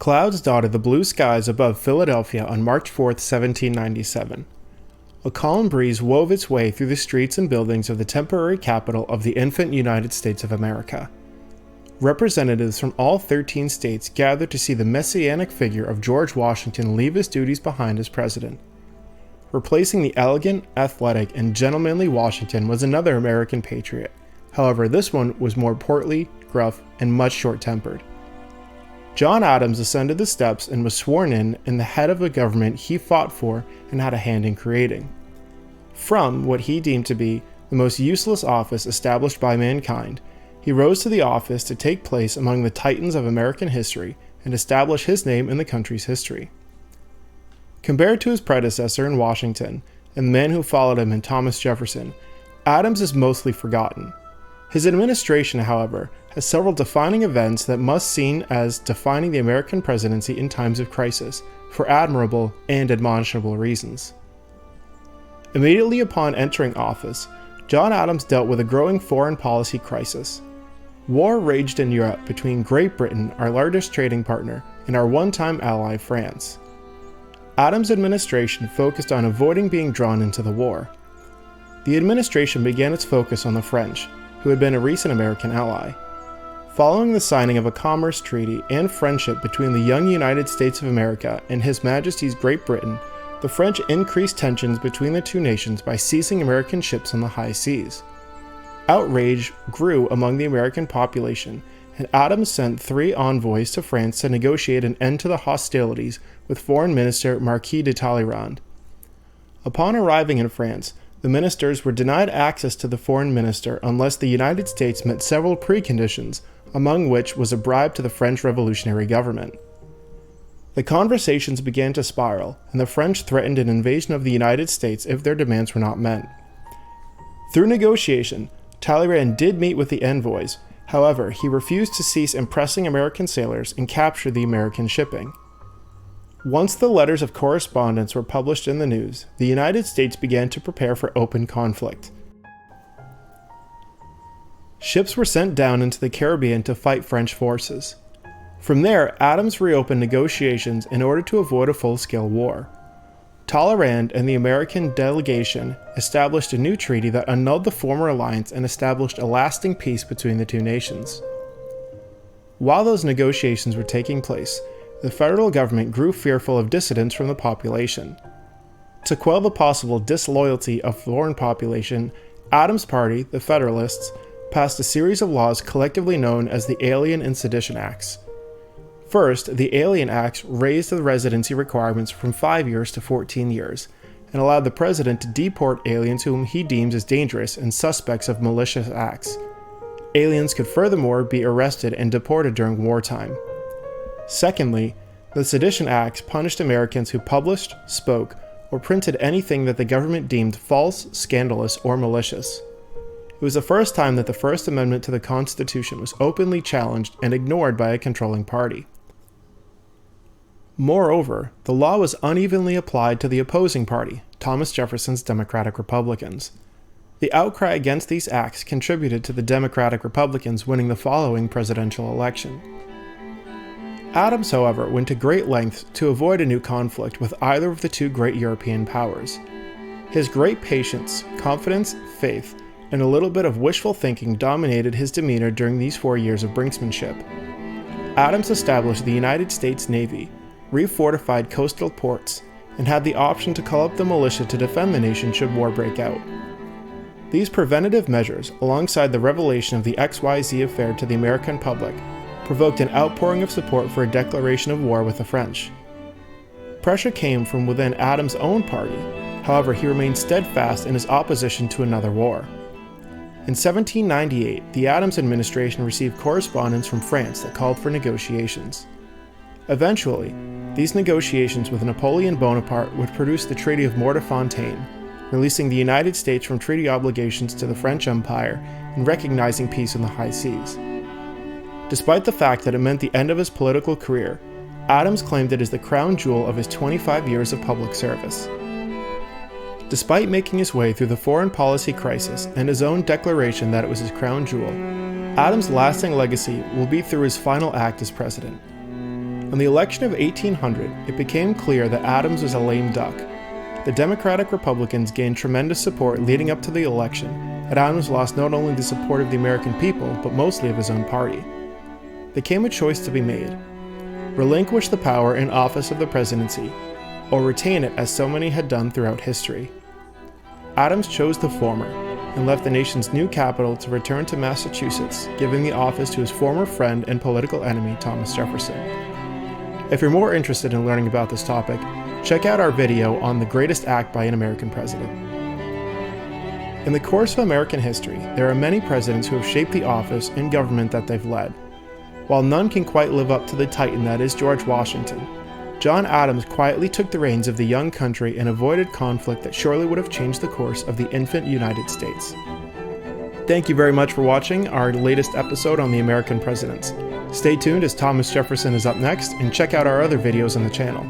Clouds dotted the blue skies above Philadelphia on March 4, 1797. A calm breeze wove its way through the streets and buildings of the temporary capital of the infant United States of America. Representatives from all 13 states gathered to see the messianic figure of George Washington leave his duties behind as president. Replacing the elegant, athletic, and gentlemanly Washington was another American patriot. However, this one was more portly, gruff, and much short-tempered. John Adams ascended the steps and was sworn in the head of a government he fought for and had a hand in creating. From what he deemed to be the most useless office established by mankind, he rose to the office to take place among the titans of American history and establish his name in the country's history. Compared to his predecessor in Washington and the man who followed him in Thomas Jefferson, Adams is mostly forgotten. His administration, however, has several defining events that must be seen as defining the American presidency in times of crisis, for admirable and admonishable reasons. Immediately upon entering office, John Adams dealt with a growing foreign policy crisis. War raged in Europe between Great Britain, our largest trading partner, and our one-time ally, France. Adams' administration focused on avoiding being drawn into the war. The administration began its focus on the French, who had been a recent American ally. Following the signing of a commerce treaty and friendship between the young United States of America and His Majesty's Great Britain, the French increased tensions between the two nations by seizing American ships on the high seas. Outrage grew among the American population, and Adams sent 3 envoys to France to negotiate an end to the hostilities with Foreign Minister Marquis de Talleyrand. Upon arriving in France, the ministers were denied access to the foreign minister unless the United States met several preconditions, among which was a bribe to the French revolutionary government. The conversations began to spiral, and the French threatened an invasion of the United States if their demands were not met. Through negotiation, Talleyrand did meet with the envoys. However, he refused to cease impressing American sailors and capture the American shipping. Once the letters of correspondence were published in the news, the United States began to prepare for open conflict. Ships were sent down into the Caribbean to fight French forces. From there, Adams reopened negotiations in order to avoid a full-scale war. Talleyrand and the American delegation established a new treaty that annulled the former alliance and established a lasting peace between the two nations. While those negotiations were taking place, the federal government grew fearful of dissidents from the population. To quell the possible disloyalty of foreign population, Adams' party, the Federalists, passed a series of laws collectively known as the Alien and Sedition Acts. First, the Alien Acts raised the residency requirements from 5 years to 14 years, and allowed the president to deport aliens whom he deems as dangerous and suspects of malicious acts. Aliens could furthermore be arrested and deported during wartime. Secondly, the Sedition Acts punished Americans who published, spoke, or printed anything that the government deemed false, scandalous, or malicious. It was the first time that the First Amendment to the Constitution was openly challenged and ignored by a controlling party. Moreover, the law was unevenly applied to the opposing party, Thomas Jefferson's Democratic Republicans. The outcry against these acts contributed to the Democratic Republicans winning the following presidential election. Adams, however, went to great lengths to avoid a new conflict with either of the two great European powers. His great patience, confidence, faith, and a little bit of wishful thinking dominated his demeanor during these 4 years of brinksmanship. Adams established the United States Navy, refortified coastal ports, and had the option to call up the militia to defend the nation should war break out. These preventative measures, alongside the revelation of the XYZ affair to the American public, provoked an outpouring of support for a declaration of war with the French. Pressure came from within Adams' own party. However, he remained steadfast in his opposition to another war. In 1798, the Adams administration received correspondence from France that called for negotiations. Eventually, these negotiations with Napoleon Bonaparte would produce the Treaty of Mortefontaine, releasing the United States from treaty obligations to the French Empire and recognizing peace in the high seas. Despite the fact that it meant the end of his political career, Adams claimed it as the crown jewel of his 25 years of public service. Despite making his way through the foreign policy crisis and his own declaration that it was his crown jewel, Adams' lasting legacy will be through his final act as president. On the election of 1800, it became clear that Adams was a lame duck. The Democratic Republicans gained tremendous support leading up to the election, and Adams lost not only the support of the American people, but mostly of his own party. There came a choice to be made: relinquish the power and office of the presidency, or retain it as so many had done throughout history. Adams chose the former, and left the nation's new capital to return to Massachusetts, giving the office to his former friend and political enemy, Thomas Jefferson. If you're more interested in learning about this topic, check out our video on the greatest act by an American president. In the course of American history, there are many presidents who have shaped the office and government that they've led. While none can quite live up to the titan that is George Washington, John Adams quietly took the reins of the young country and avoided conflict that surely would have changed the course of the infant United States. Thank you very much for watching our latest episode on the American presidents. Stay tuned as Thomas Jefferson is up next, and check out our other videos on the channel.